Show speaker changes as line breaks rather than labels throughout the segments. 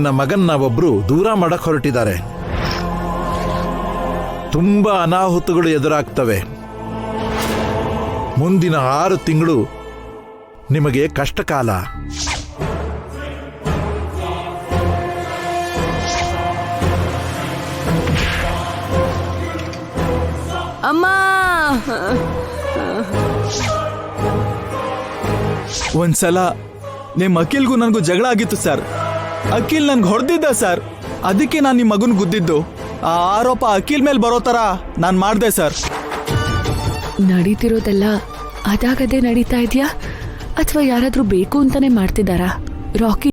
ನನ್ನ ಮಗನ್ನ ಒಬ್ರು ದೂರ ಮಾಡಕ್ ಹೊರಟಿದ್ದಾರೆ. ತುಂಬಾ ಅನಾಹುತಗಳು ಎದುರಾಗ್ತವೆ. ಮುಂದಿನ 6 ತಿಂಗಳು ನಿಮಗೆ ಕಷ್ಟಕಾಲ.
ಅಮ್ಮ,
ಒಂದ್ಸಲ ನಿಮ್ ಅಖಿಲ್ಗೂ ನನ್ಗೂ ಜಗಳ ಆಗಿತ್ತು ಸರ್. ಅಖಿಲ್ ನನ್ಗೆ ಹೊಡೆದಿದ್ದ ಸರ್. ಅದಕ್ಕೆ ನಾನು ನಿಮ್ಮ ಮಗನ್ ಗುದ್ದಿದ್ದು. ಆ ಆರೋಪ ಅಖಿಲ್ ಮೇಲೆ ಬರೋ ತರ ನಾನ್ ಮಾಡ್ದೆ ಸರ್.
ನಡೀತಿರೋದೆಲ್ಲ ಅದಾಗದೇ ನಡೀತಾ ಇದೆಯಾ ಅಥವಾ ಯಾರಾದ್ರೂ ಬೇಕು ಅಂತಾನೆ ಮಾಡ್ತಿದ್ದಾರಾ? ರಾಕಿ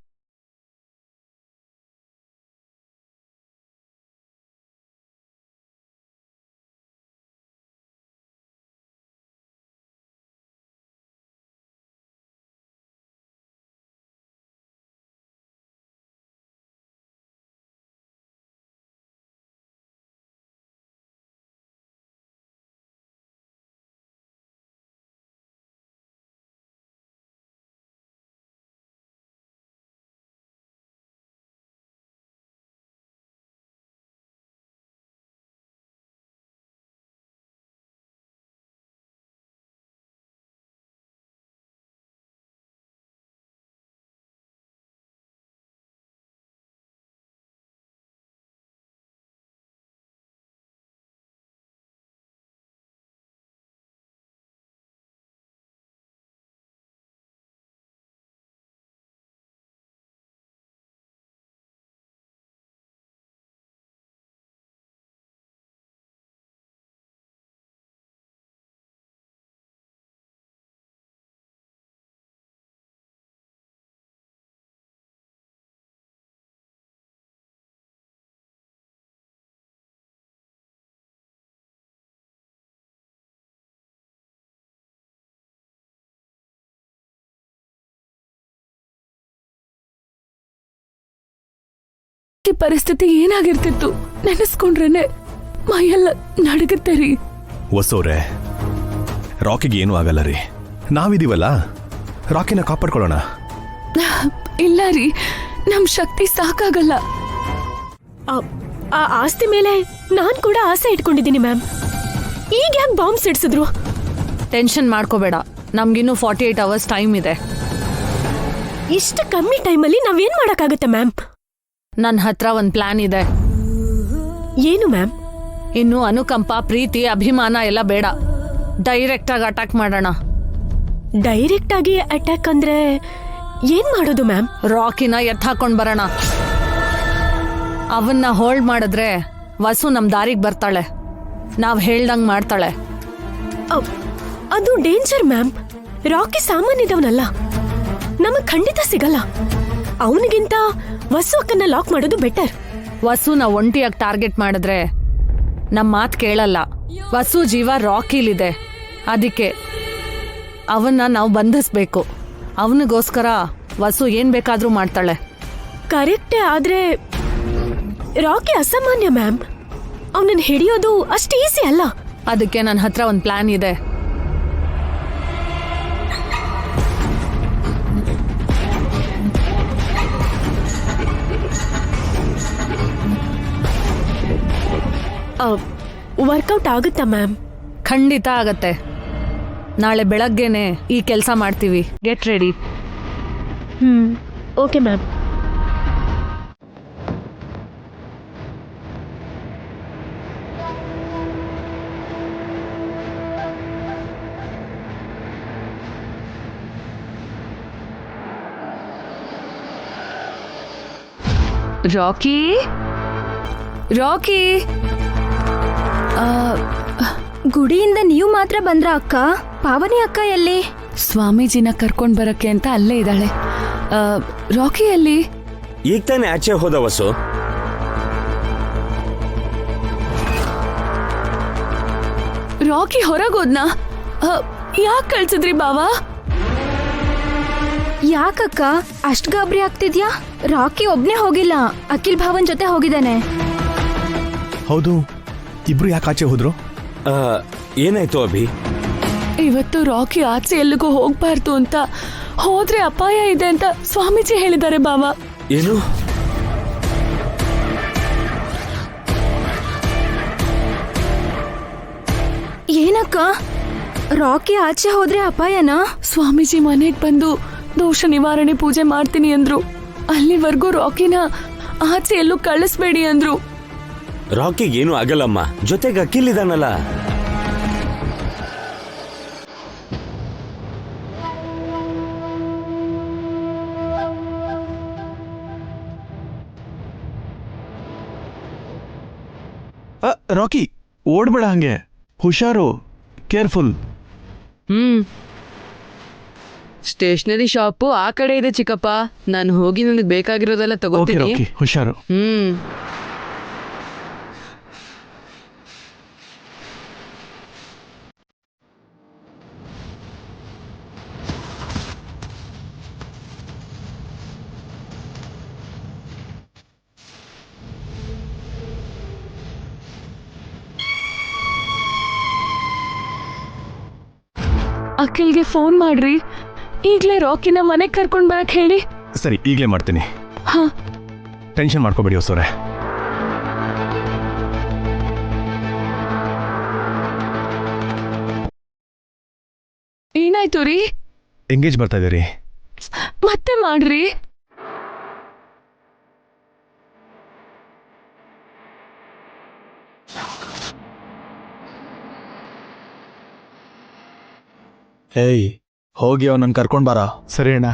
ಪರಿಸ್ಥಿತಿ ಏನಾಗಿರ್ತಿತ್ತು ನೆನೆಸ್ಕೊಂಡ್ರೇನೆ ಮೈಯೆಲ್ಲ ನಡುಗುತ್ತೆ ರೀ.
ಹೊಸೋರೆ, ರಾಕಿಗೆ ಏನೂ ಆಗಲ್ಲ ರೀ. ನಾವಿದೀವಲ್ಲ, ರಾಕಿನ ಕಾಪಾಡ್ಕೊಳ್ಳೋಣ.
ಇಲ್ಲ ರೀ, ನಮ್ ಶಕ್ತಿ ಸಾಕಾಗಲ್ಲ.
ಆ ಆಸ್ತಿ ಮೇಲೆ ನಾನ್ ಕೂಡ ಆಸೆ ಇಟ್ಕೊಂಡಿದ್ದೀನಿ ಮ್ಯಾಮ್. ಈಗ ಯಾಕೆ ಬಾಂಬ್ ಸಿಡ್ಸಿದ್ರು?
ಟೆನ್ಷನ್ ಮಾಡ್ಕೋಬೇಡ, ನಮ್ಗಿನ್ನೂ 48 ಅವರ್ಸ್ ಟೈಮ್ ಇದೆ.
ಇಷ್ಟು ಕಮ್ಮಿ ಟೈಮಲ್ಲಿ ನಾವೇನ್ ಮಾಡಕ್ಕಾಗತ್ತೆ ಮ್ಯಾಮ್?
ನನ್ನ ಹತ್ರ ಒಂದ್ ಪ್ಲಾನ್ ಇದೆ.
ಏನು ಮ್ಯಾಮ್?
ಇನ್ನು ಅನುಕಂಪ, ಪ್ರೀತಿ, ಅಭಿಮಾನ ಎಲ್ಲ ಬೇಡ. ಡೈರೆಕ್ಟ್ ಆಗಿ ಅಟ್ಯಾಕ್ ಮಾಡೋಣ.
ಡೈರೆಕ್ಟ್ ಆಗಿ ಅಟ್ಯಾಕ್ ಅಂದ್ರೆ ಏನ್ ಮಾಡೋದು ಮ್ಯಾಮ್?
ರಾಕಿನ ಎತ್ತಾಕೊಂಡ್ ಬರೋಣ. ಅವನ್ನ ಹೋಲ್ಡ್ ಮಾಡಿದ್ರೆ ವಸು ನಮ್ ದಾರಿಗೆ ಬರ್ತಾಳೆ. ನಾವ್ ಹೇಳ್ದಂಗ್ ಮಾಡ್ತಾಳೆ.
ಅದು ಡೇಂಜರ್ ಮ್ಯಾಮ್. ರಾಕಿ ಸಾಮಾನ್ಯದವನಲ್ಲ, ನಮಗ್ ಖಂಡಿತ ಸಿಗಲ್ಲ. ಅವನಿಗಿಂತ ವಸು ಅಕ್ಕನ್ನ ಲಾಕ್ ಮಾಡೋದು ಬೆಟರ್.
ವಸುನ ಒಂಟಿಯಾಗಿ ಟಾರ್ಗೆಟ್ ಮಾಡಿದ್ರೆ ನಮ್ ಮಾತ್ ಕೇಳಲ್ಲ. ವಸು ಜೀವ ರಾಕಿಲಿದೆ. ಅದಕ್ಕೆ ಅವನ್ನ ನಾವು ಬಂಧಿಸ್ಬೇಕು. ಅವನಿಗೋಸ್ಕರ ವಸು ಏನ್ ಬೇಕಾದ್ರೂ ಮಾಡ್ತಾಳೆ.
ಕರೆಕ್ಟೇ, ಆದ್ರೆ ರಾಕಿ ಅಸಾಮಾನ್ಯ ಮ್ಯಾಮ್. ಅವನನ್ನ ಹಿಡಿಯೋದು ಅಷ್ಟು ಈಸಿ ಅಲ್ಲ.
ಅದಕ್ಕೆ ನನ್ನ ಹತ್ರ ಒಂದ್ ಪ್ಲಾನ್ ಇದೆ.
ವರ್ಕೌಟ್ ಆಗುತ್ತಾ ಮ್ಯಾಮ್?
ಖಂಡಿತ ಆಗತ್ತೆ. ನಾಳೆ ಬೆಳಗ್ಗೆನೆ ಈ ಕೆಲಸ ಮಾಡ್ತೀವಿ. Get ready.
Okay ma'am.
Rocky, Rocky,
ಗುಡಿಯಿಂದ ನೀವು ಮಾತ್ರ ಬಂದ್ರ ಅಕ್ಕ? ಪಾವನಿ ಅಕ್ಕ ಎಲ್ಲಿ?
ಸ್ವಾಮೀಜಿನ ಕರ್ಕೊಂಡ್ ಬರಕ್ಕೆ ಅಂತ ಅಲ್ಲೇ ಇದ್ದಾಳೆ. ರಾಕಿ ಎಲ್ಲಿ?
ಈಗ ತಾನೇ ಆಚೆ ಹೋದ ವಸು.
ರಾಕಿ ಹೊರಗೋದ್ನಾ? ಯಾಕೆ ಕಳ್ಸಿದ್ರಿ ಬಾವಾ?
ಯಾಕಕ್ಕ ಅಷ್ಟ್ ಗಾಬರಿ ಆಗ್ತಿದ್ಯಾ? ರಾಕಿ ಒಬ್ನೇ ಹೋಗಿಲ್ಲ, ಅಖಿಲ್ ಭಾವನ್ ಜೊತೆ ಹೋಗಿದ್ದಾನೆ.
ಹೌದು, ಇಬ್ರು ಯಾಕೆ ಆಚೆ ಹೋದ್ರು?
ಏನಾಯ್ತು ಅಭಿ?
ಇವತ್ತು ರಾಕಿ ಆಚೆ ಎಲ್ಲಿಗೂ ಹೋಗ್ಬಾರ್ದು ಅಂತ, ಹೋದ್ರೆ ಅಪಾಯ ಇದೆ ಅಂತ ಸ್ವಾಮೀಜಿ ಹೇಳಿದ್ದಾರೆ ಬಾವಾ.
ಏನು?
ಏನಕ್ಕ ರಾಕಿ ಆಚೆ ಹೋದ್ರೆ ಅಪಾಯನಾ?
ಸ್ವಾಮೀಜಿ ಮನೆಗ್ ಬಂದು ದೋಷ ನಿವಾರಣೆ ಪೂಜೆ ಮಾಡ್ತೀನಿ ಅಂದ್ರು. ಅಲ್ಲಿವರೆಗೂ ರಾಕಿನ ಆಚೆ ಎಲ್ಲೂ ಕಳಿಸ್ಬೇಡಿ ಅಂದ್ರು.
ರಾಕಿಗೆ ಏನು ಆಗಲ್ಲಮ್ಮ, ಜೊತೆಗೆ ಅಖಿಲ್ ಇದಾನಲ್ಲ.
ರಾಕಿ ಓಡ್ಬೇಡ ಹಂಗೆ, ಹುಷಾರು, ಕೇರ್ಫುಲ್.
ಸ್ಟೇಷನರಿ ಶಾಪು ಆ ಕಡೆ ಇದೆ ಚಿಕ್ಕಪ್ಪ. ನಾನು ಹೋಗಿ ನನಗೆ ಬೇಕಾಗಿರೋದೆಲ್ಲ
ಓಕೆ
ತಗೋತೀನಿ.
ರಾಕಿ, ಹುಷಾರು.
ಅಖಿಲ್ಗೆ ಫೋನ್ ಮಾಡ್ರಿ, ಈಗ್ಲೇ ರಾಕಿನ ಮನೆಗ್ ಕರ್ಕೊಂಡ್ ಬರಕ್ ಹೇಳಿ.
ಸರಿ, ಈಗಲೇ ಮಾಡ್ತೀನಿ.
ಹಾ.
ಟೆನ್ಷನ್ ಮಾಡ್ಕೋಬೇಡಿ ಹೊಸೋರೆ.
ಏನಾಯ್ತು ರೀ?
ಎಂಗೇಜ್ ಬರ್ತಾ ಇದೆ ರೀ.
ಮತ್ತೆ ಮಾಡ್ರಿ.
ಏಯ್, ಹೋಗಿ ಅವನನ್ನು ಕರ್ಕೊಂಡ್ ಬಾರ.
ಸರಿ ಅಣ್ಣ.